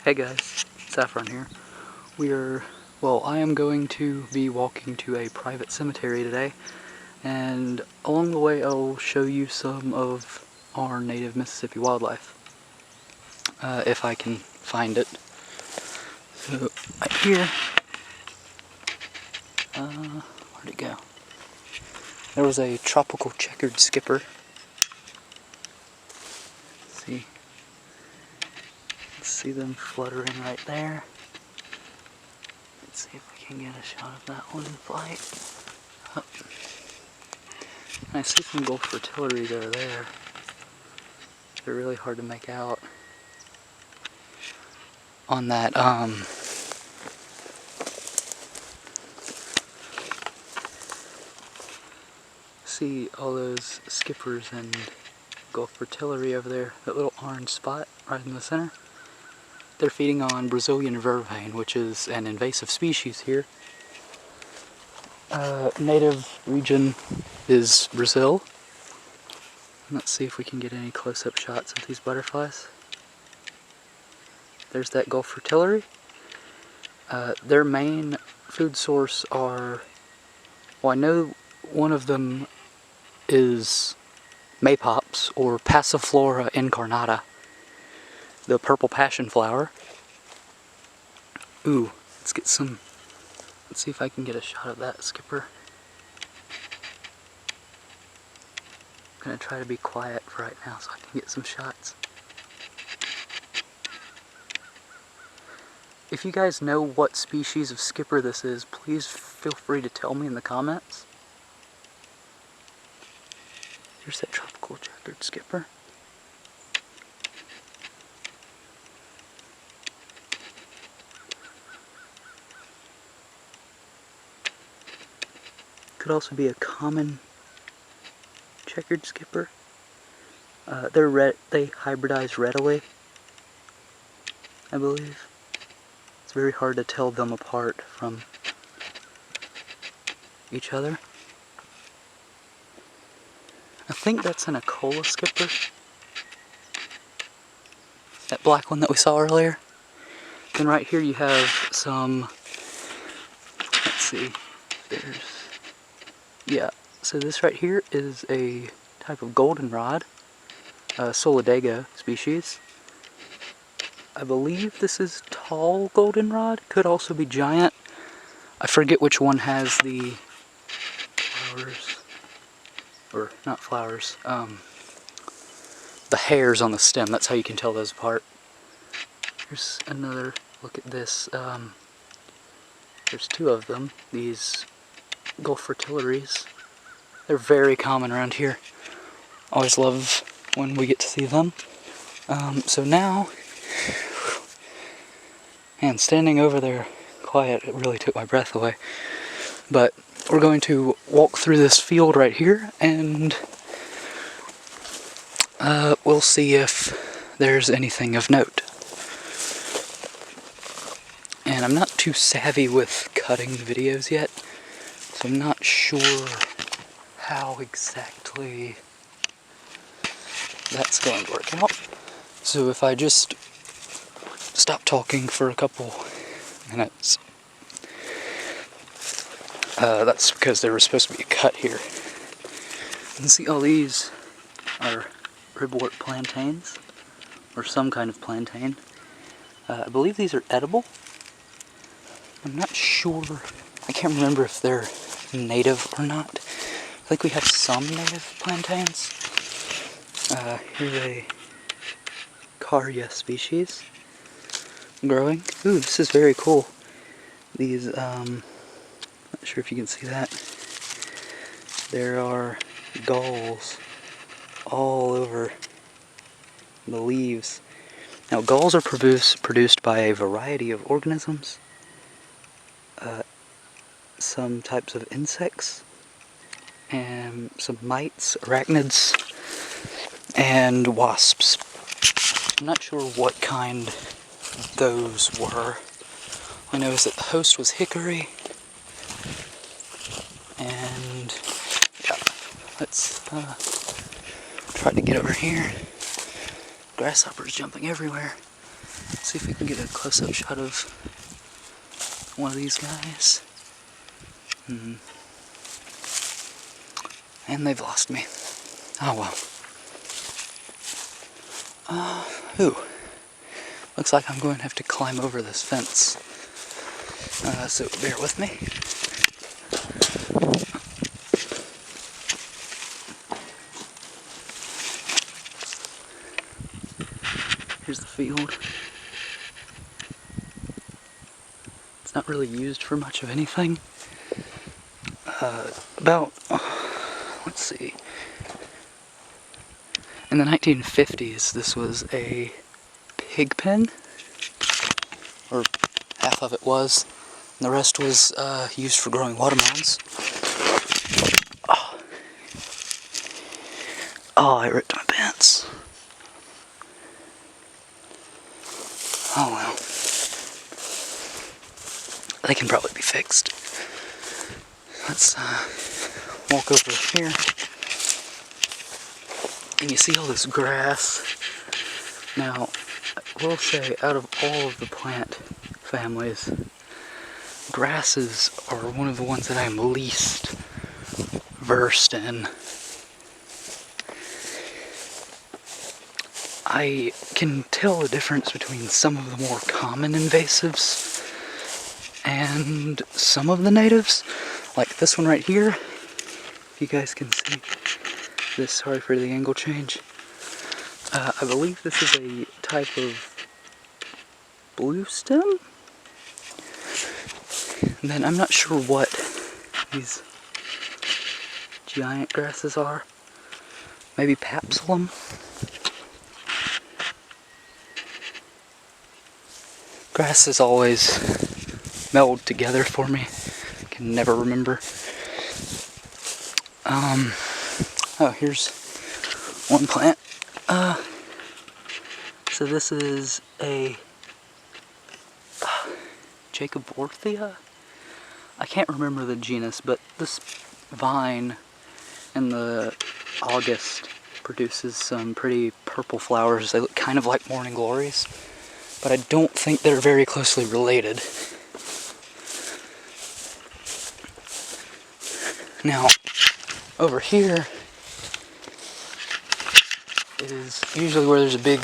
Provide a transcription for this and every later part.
Hey guys, Saffron here. I am going to be walking to a private cemetery today, and along the way I'll show you some of our native Mississippi wildlife, if I can find it. So, right here, where'd it go? There was a tropical checkered skipper. Let's see them fluttering right there. Let's see if I can get a shot of that one in flight. Oh. I see some Gulf fritillaries over there. They're really hard to make out on that, see all those skippers and Gulf fritillary over there, that little orange spot right in the center. They're feeding on Brazilian vervain, which is an invasive species here. Native region is Brazil. Let's see if we can get any close-up shots of these butterflies. There's that Gulf fritillary. Their main food source are, well, I know one of them is maypops, or Passiflora incarnata, the purple passion flower. Ooh, let's see if I can get a shot of that skipper. I'm gonna try to be quiet for right now so I can get some shots. If you guys know what species of skipper this is, please feel free to tell me in the comments. Here's that tropical checkered skipper. Could also be a common checkered skipper. They hybridize readily, I believe. It's very hard to tell them apart from each other. I think that's an Acola skipper. That black one that we saw earlier. Then right here you have some, let's see, so this right here is a type of goldenrod, Solidago species. I believe this is tall goldenrod, could also be giant. I forget which one has the flowers, or not flowers, the hairs on the stem. That's how you can tell those apart. Here's another look at this. There's two of them, these Gulf fritillaries. They're very common around here. Always love when we get to see them. So now, and standing over there quiet, it really took my breath away. But we're going to walk through this field right here, and we'll see if there's anything of note. And I'm not too savvy with cutting videos yet, so I'm not sure how exactly that's going to work out. So if I just stop talking for a couple minutes, that's because there was supposed to be a cut here. You can see all these are ribwort plantains, or some kind of plantain. I believe these are edible. I'm not sure, I can't remember if they're native or not. I think we have some native plantains. Here's a Carya species growing. Ooh, this is very cool. These, not sure if you can see that. There are galls all over the leaves. Now, galls are produced by a variety of organisms. Some types of insects, and some mites, arachnids, and wasps. I'm not sure what kind those were. All I know is that the host was hickory, and yeah, let's try to get over here. Grasshoppers jumping everywhere. Let's see if we can get a close-up shot of one of these guys. And they've lost me. Oh well. Ooh. Looks like I'm going to have to climb over this fence. So bear with me. Here's the field. It's not really used for much of anything. Let's see. In the 1950s, this was a pig pen, or half of it was, and the rest was used for growing watermelons. Oh, I ripped my pants. Oh well. They can probably be fixed. Let's walk over here. And you see all this grass. Now, I will say, out of all of the plant families, grasses are one of the ones that I am least versed in. I can tell the difference between some of the more common invasives and some of the natives. Like this one right here, if you guys can see this, sorry for the angle change. I believe this is a type of blue stem? And then I'm not sure what these giant grasses are. Maybe papsilum? Grasses always meld together for me. I can never remember. Oh, here's one plant. So this is a Jacoborthia? I can't remember the genus, but this vine in the August produces some pretty purple flowers. They look kind of like morning glories, but I don't think they're very closely related. Now, over here is usually where there's a big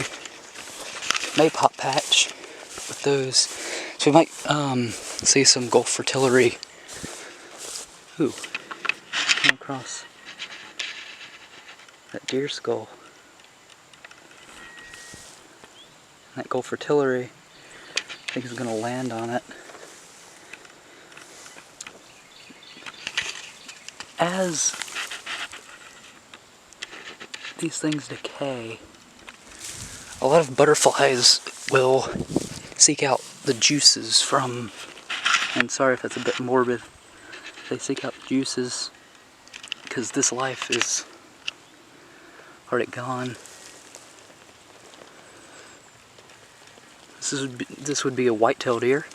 maypop patch with those. So we might see some Gulf fritillary. Ooh, come across that deer skull. That Gulf fritillary, I think is going to land on it. As these things decay, a lot of butterflies will seek out the juices from, and sorry if that's a bit morbid, they seek out juices because this life is already gone. This would be a white-tailed deer.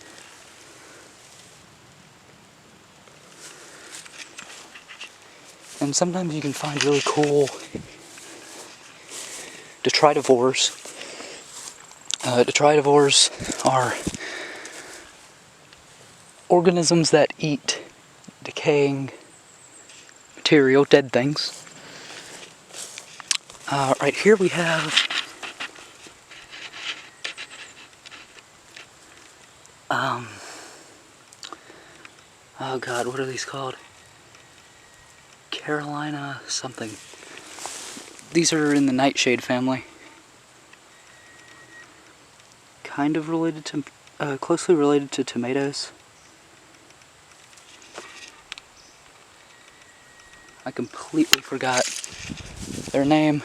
And sometimes you can find really cool detritivores. Detritivores are organisms that eat decaying material, dead things. Right here we have oh god, what are these called? Carolina something. These are in the nightshade family. Kind of related to, closely related to tomatoes. I completely forgot their name.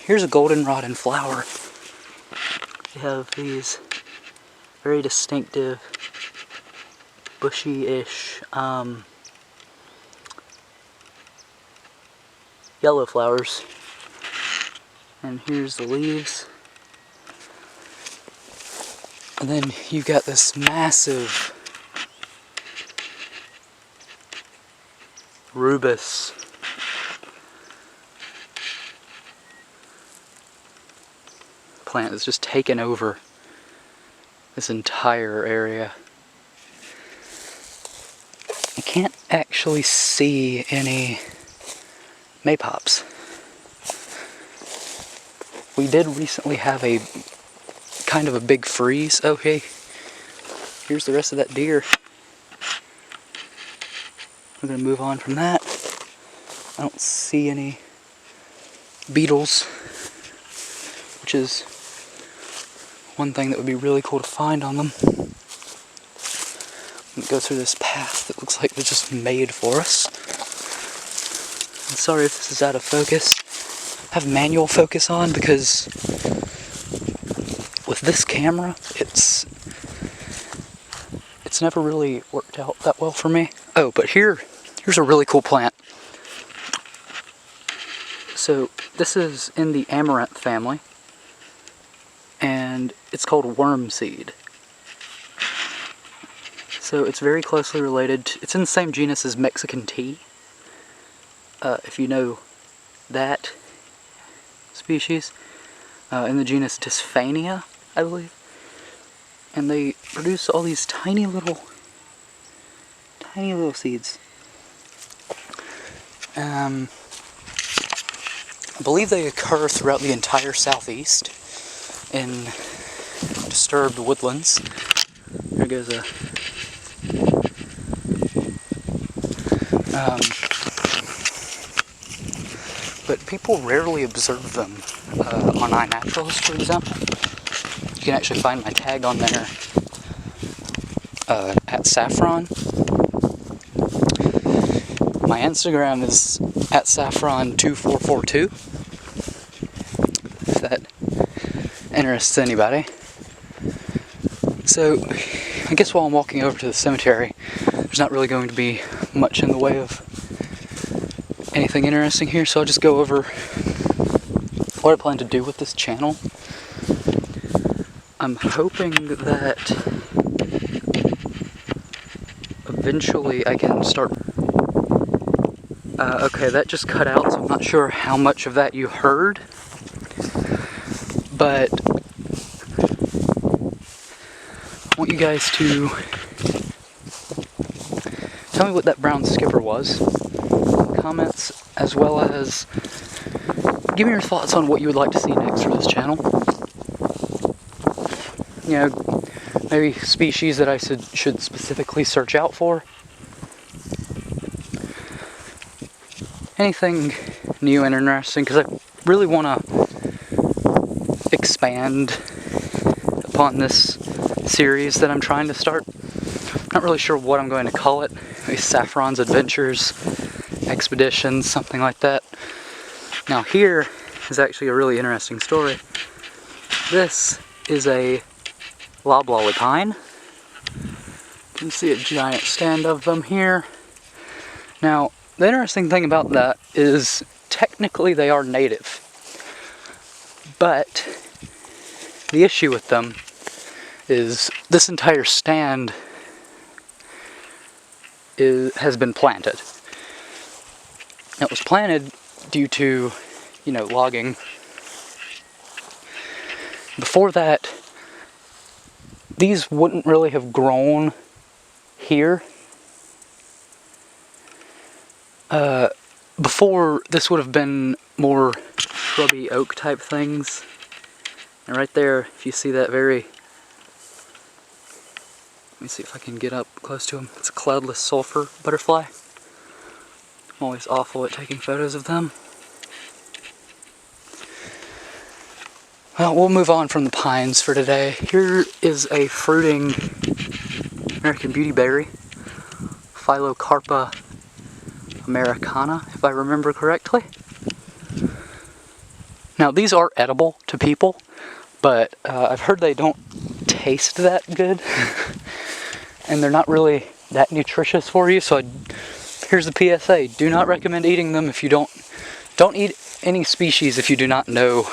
Here's a goldenrod in flower. They have these very distinctive, bushy-ish, yellow flowers. And here's the leaves. And then you've got this massive rubus plant that's just taken over this entire area. I can't actually see any maypops. We did recently have a kind of a big freeze. Okay, here's the rest of that deer. We're gonna move on from that. I don't see any beetles, which is one thing that would be really cool to find on them. I'm gonna go through this path that looks like they're just made for us. I'm sorry if this is out of focus. I have manual focus on because with this camera, it's never really worked out that well for me. Oh, but here's a really cool plant. So this is in the amaranth family, and it's called worm seed. So it's very closely related it's in the same genus as Mexican tea, if you know that species, in the genus Tisphania, I believe. And they produce all these tiny little seeds. I believe they occur throughout the entire southeast in disturbed woodlands. There goes a but people rarely observe them on iNaturalist, for example. You can actually find my tag on there at Saffron. My Instagram is at Saffron2442, if that interests anybody. So, I guess while I'm walking over to the cemetery, there's not really going to be much in the way of anything interesting here, so I'll just go over what I plan to do with this channel. I'm hoping that eventually I can start... okay, that just cut out, so I'm not sure how much of that you heard, but I want you guys to tell me what that brown skipper was in the comments, as well as give me your thoughts on what you would like to see next for this channel. You know, maybe species that I should specifically search out for. Anything new and interesting, because I really want to expand upon this series that I'm trying to start. Not really sure what I'm going to call it. Maybe Saffron's Adventures, Expeditions, something like that. Now here is actually a really interesting story. This is a loblolly pine. You can see a giant stand of them here. Now, the interesting thing about that is technically they are native, but the issue with them is this entire stand has been planted. It was planted due to, you know, logging. Before that, these wouldn't really have grown here. Before, this would have been more shrubby oak type things. And right there, if you see that very... Let me see if I can get up close to them. It's a cloudless sulfur butterfly. I'm always awful at taking photos of them. Well, we'll move on from the pines for today. Here is a fruiting American beauty berry, Philocarpa americana, if I remember correctly. Now, these are edible to people, but I've heard they don't taste that good, and they're not really that nutritious for you, so here's the PSA. Do not recommend eating them if you don't eat any species if you do not know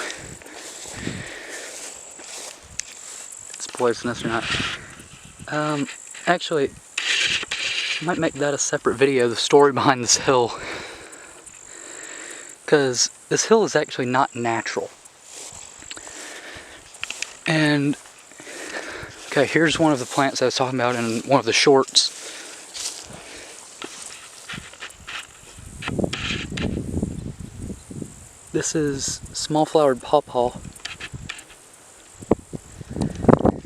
it's poisonous or not. Actually, I might make that a separate video, the story behind this hill. Because this hill is actually not natural. And Okay, here's one of the plants I was talking about in one of the shorts. This is small-flowered pawpaw.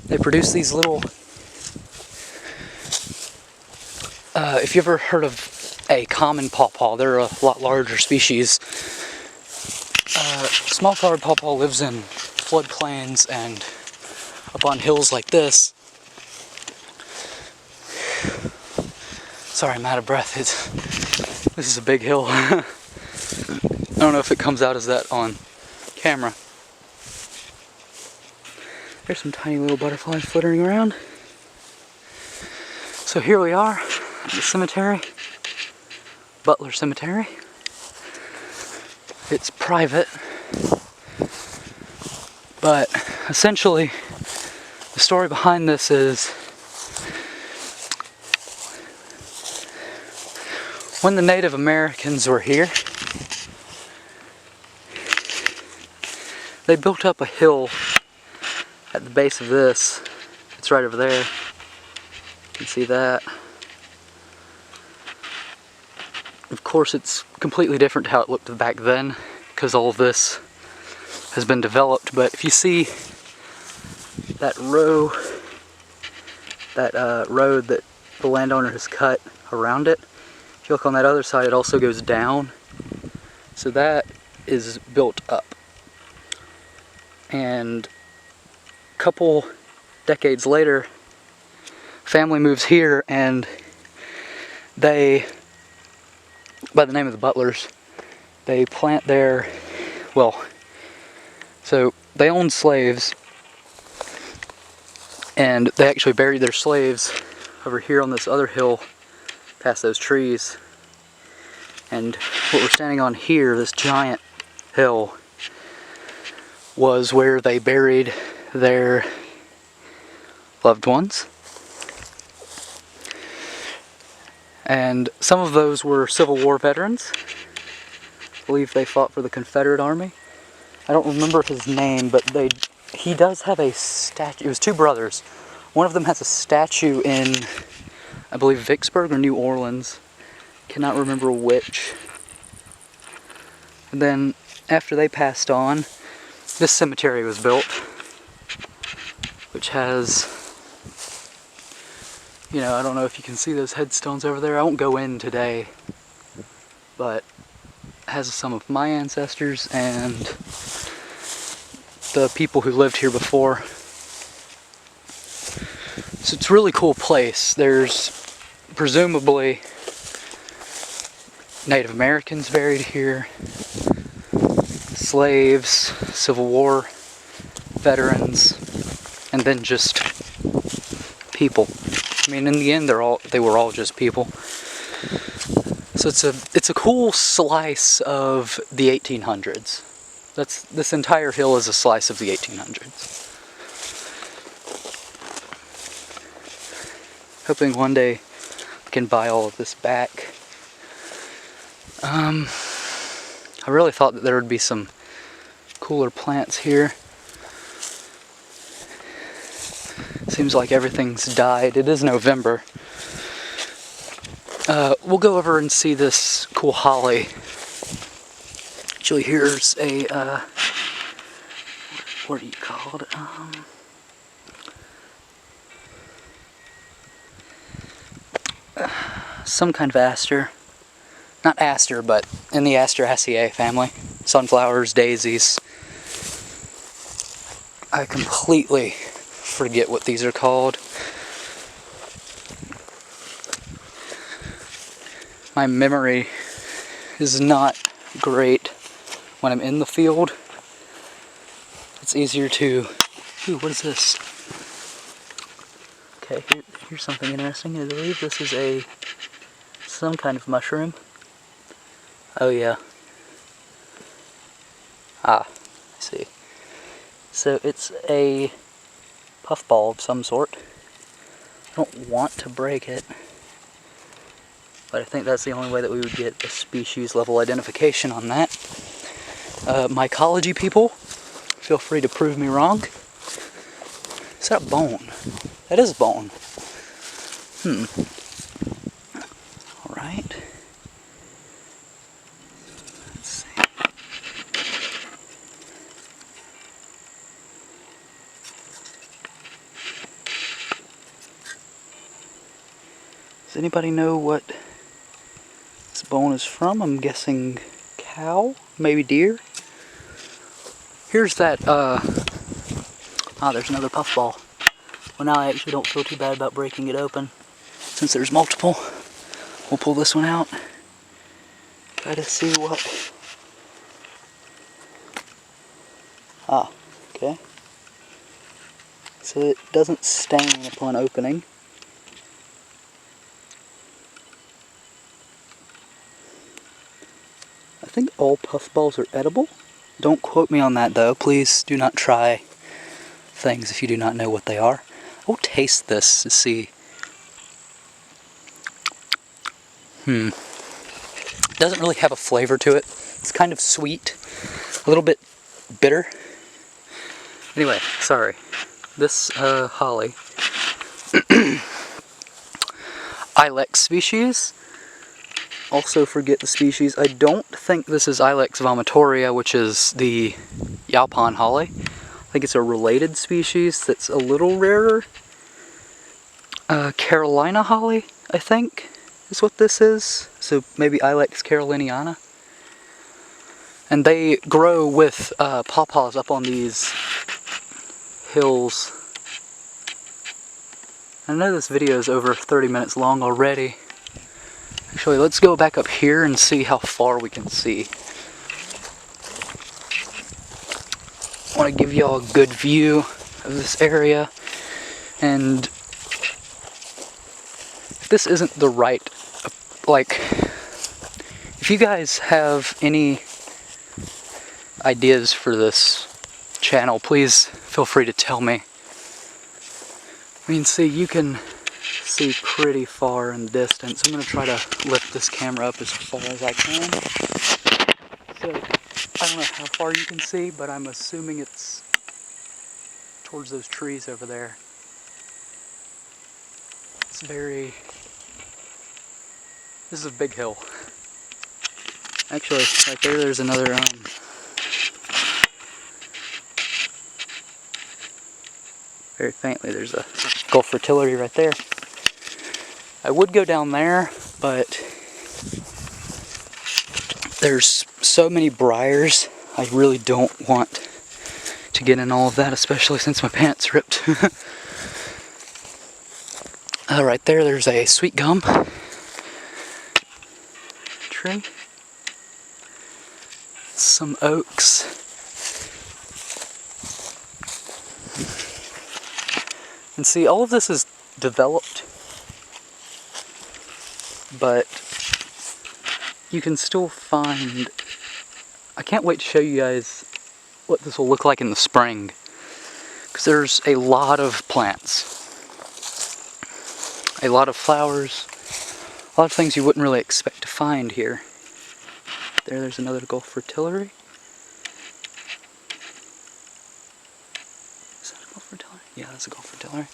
They produce these little... if you ever heard of a common pawpaw, they're a lot larger species. Small-flowered pawpaw lives in floodplains and up on hills like this. Sorry, I'm out of breath. This is a big hill. I don't know if it comes out as that on camera. There's some tiny little butterflies flittering around. So here we are at the cemetery, Butler Cemetery. It's private, but essentially the story behind this is when the Native Americans were here, they built up a hill at the base of this. It's right over there. You can see that. Of course, it's completely different to how it looked back then, because all of this has been developed. But if you see that road that the landowner has cut around it, if you look on that other side, it also goes down. So that is built up. And a couple decades later, family moves here, and they, by the name of the Butlers, they plant their, well, so they owned slaves, and they actually buried their slaves over here on this other hill past those trees. And what we're standing on here, this giant hill, was where they buried their loved ones. And some of those were Civil War veterans. I believe they fought for the Confederate Army. I don't remember his name, but he does have a statue. It was two brothers. One of them has a statue in, I believe, Vicksburg or New Orleans. Cannot remember which. And then after they passed on, this cemetery was built, which has, you know, I don't know if you can see those headstones over there. I won't go in today, but it has some of my ancestors and the people who lived here before. So it's a really cool place. There's presumably Native Americans buried here, slaves, Civil War veterans, and then just people. I mean, in the end, they were all just people. So it's a cool slice of the 1800s. This entire hill is a slice of the 1800s. Hoping one day I can buy all of this back. I really thought that there would be some cooler plants here. Seems like everything's died. It is November. We'll go over and see this cool holly. Actually, here's a, what do you call it? Some kind of aster. Not aster, but in the Asteraceae family. Sunflowers, daisies. I completely forget what these are called. My memory is not great when I'm in the field. It's easier to... Ooh, what is this? Okay, here's something interesting. I believe this is some kind of mushroom. Oh yeah. Ah, I see. So it's a puffball of some sort. I don't want to break it, but I think that's the only way that we would get a species level identification on that. Mycology people, feel free to prove me wrong. Is that a bone? That is a bone. Alright. Let's see. Does anybody know what this bone is from? I'm guessing cow, maybe deer. Here's that, there's another puffball. Well, now I actually don't feel too bad about breaking it open. Since there's multiple, we'll pull this one out. Try to see what... okay. So it doesn't stain upon opening. I think all puffballs are edible. Don't quote me on that though. Please do not try things if you do not know what they are. I'll taste this to see. Doesn't really have a flavor to it. It's kind of sweet, a little bit bitter. Anyway, sorry. This holly, Ilex species. Also forget the species. I don't think this is Ilex vomitoria, which is the Yaupon holly. I think it's a related species that's a little rarer. Carolina holly, I think, is what this is. So maybe Ilex caroliniana. And they grow with pawpaws up on these hills. I know this video is over 30 minutes long already. Actually, let's go back up here and see how far we can see. I want to give y'all a good view of this area. And if this isn't the right, like, if you guys have any ideas for this channel, please feel free to tell me. I mean, see, you can see pretty far in the distance. I'm going to try to lift this camera up as far as I can. So, I don't know how far you can see, but I'm assuming it's towards those trees over there. It's very... This is a big hill. Actually, right there, there's another, very faintly, there's a Gulf Fertility right there. I would go down there, but there's so many briars, I really don't want to get in all of that, especially since my pants ripped. Right there, there's a sweet gum tree. Some oaks. And see, all of this is developed, but you can still find... I can't wait to show you guys what this will look like in the spring, because there's a lot of plants, a lot of flowers, a lot of things you wouldn't really expect to find here. There's another Gulf Fertility. Is that a Gulf Fertility? Yeah, that's a Gulf Fertility.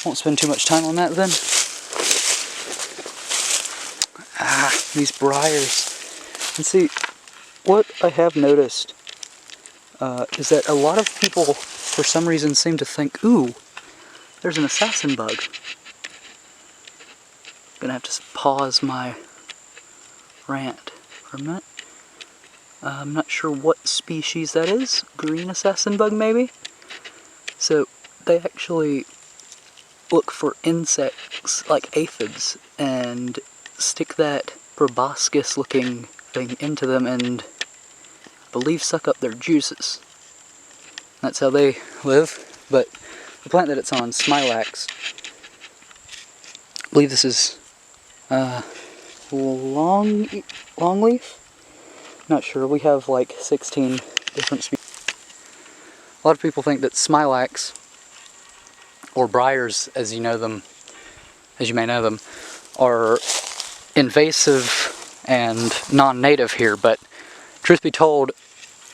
Won't spend too much time on that then. These briars. And see, what I have noticed is that a lot of people, for some reason, seem to think, ooh, there's an assassin bug. Gonna have to pause my rant for a minute. I'm not sure what species that is. Green assassin bug, maybe? So, they actually look for insects like aphids and stick that proboscis looking thing into them and I believe suck up their juices. That's how they live. But the plant that it's on, Smilax, I believe this is longleaf? Not sure. We have like 16 different species. A lot of people think that Smilax, or briars as you know them, as you may know them, are invasive and non-native here, but truth be told,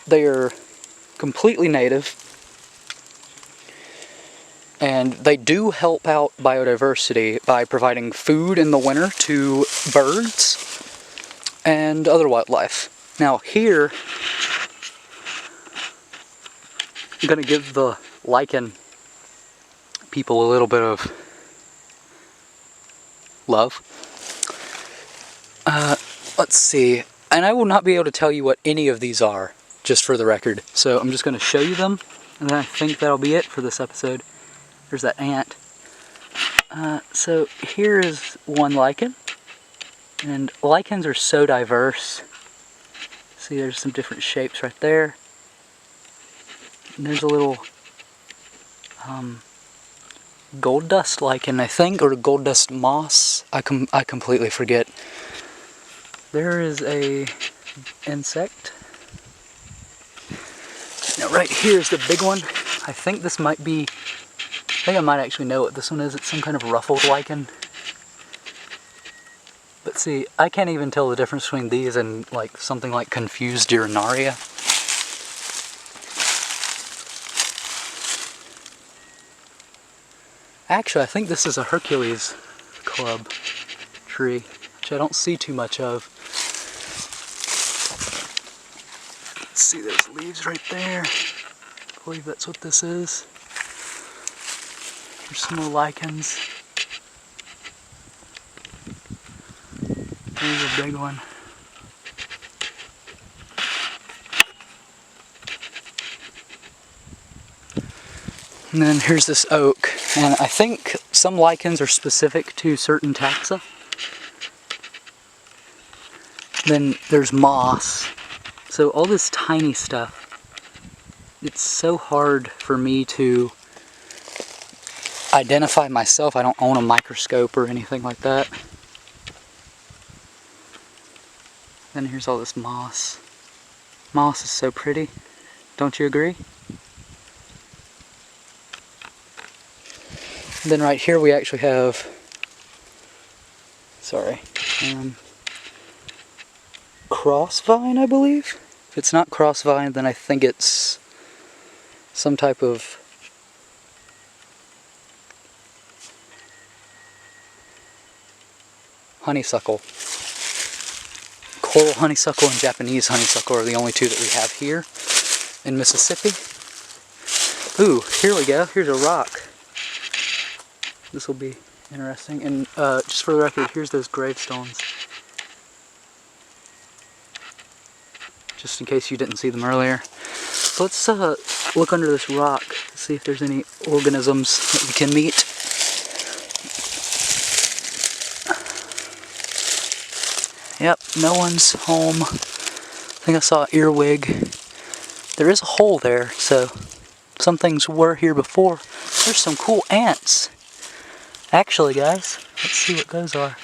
they are completely native. And they do help out biodiversity by providing food in the winter to birds and other wildlife. Now here, I'm going to give the lichen people a little bit of love. Let's see. And I will not be able to tell you what any of these are, just for the record. So I'm just going to show you them, and then I think that'll be it for this episode. There's that ant. So here is one lichen. And lichens are so diverse. See, there's some different shapes right there. And there's a little gold dust lichen, I think, or gold dust moss. I completely forget. There is a insect. Now right here is the big one. I think this might be, I think I might actually know what this one is. It's some kind of ruffled lichen. But see, I can't even tell the difference between these and like something like confused urinaria. Actually, I think this is a Hercules club tree, which I don't see too much of. Let's see, there's leaves right there. I believe that's what this is. There's some more lichens. There's a big one. And then here's this oak. And I think some lichens are specific to certain taxa. Then there's moss. So all this tiny stuff, it's so hard for me to identify myself. I don't own a microscope or anything like that. Then here's all this moss. Moss is so pretty. Don't you agree? And then right here we actually have, crossvine, I believe. If it's not crossvine, then I think it's some type of honeysuckle. Coral honeysuckle and Japanese honeysuckle are the only two that we have here in Mississippi. Ooh, here we go. Here's a rock. This will be interesting. And just for the record, here's those gravestones. Just in case you didn't see them earlier. So let's look under this rock to see if there's any organisms that we can meet. Yep, no one's home. I think I saw an earwig. There is a hole there, so some things were here before. There's some cool ants. Actually, guys, let's see what those are.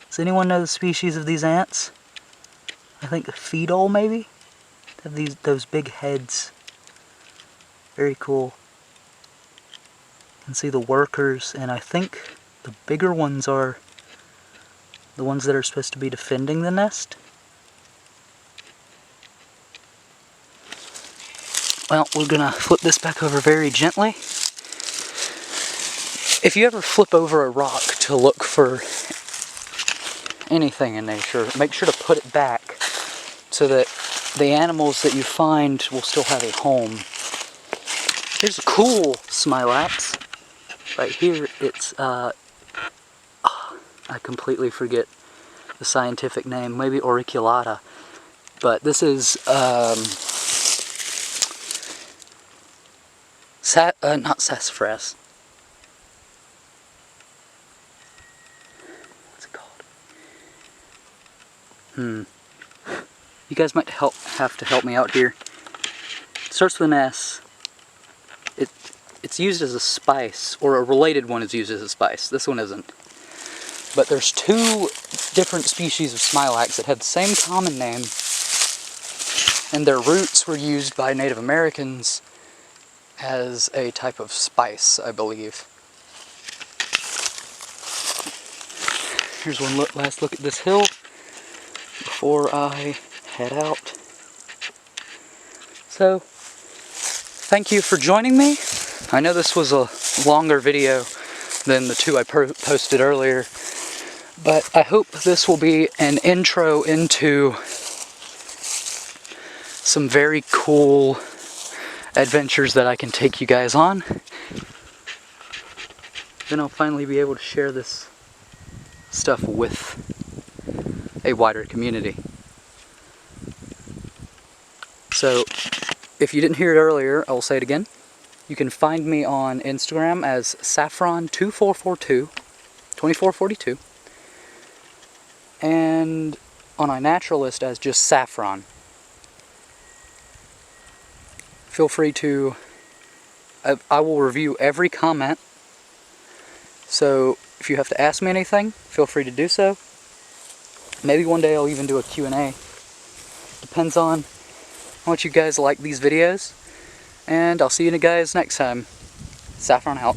Does anyone know the species of these ants? I think the Feedole, maybe? They have those big heads. Very cool. You can see the workers, and I think the bigger ones are the ones that are supposed to be defending the nest. Well, we're gonna flip this back over very gently. If you ever flip over a rock to look for anything in nature, make sure to put it back so that the animals that you find will still have a home. Here's a cool smilax. Right here, it's, I completely forget the scientific name, maybe auriculata. But this is, not sassafras. What's it called? You guys might have to help me out here. It starts with an S. It's used as a spice, or a related one is used as a spice. This one isn't. But there's two different species of smilax that have the same common name, and their roots were used by Native Americans as a type of spice, I believe. Here's one last look at this hill before I head out. So, thank you for joining me I know this was a longer video than the two I posted earlier, but I hope this will be an intro into some very cool adventures that I can take you guys on. Then I'll finally be able to share this stuff with a wider community. So, if you didn't hear it earlier, I will say it again. You can find me on Instagram as Saffron2442, and on iNaturalist as just Saffron. Feel free to, I will review every comment, so if you have to ask me anything, feel free to do so. Maybe one day I'll even do a Q&A. Depends on how much you guys like these videos. And I'll see you guys next time. Saffron out.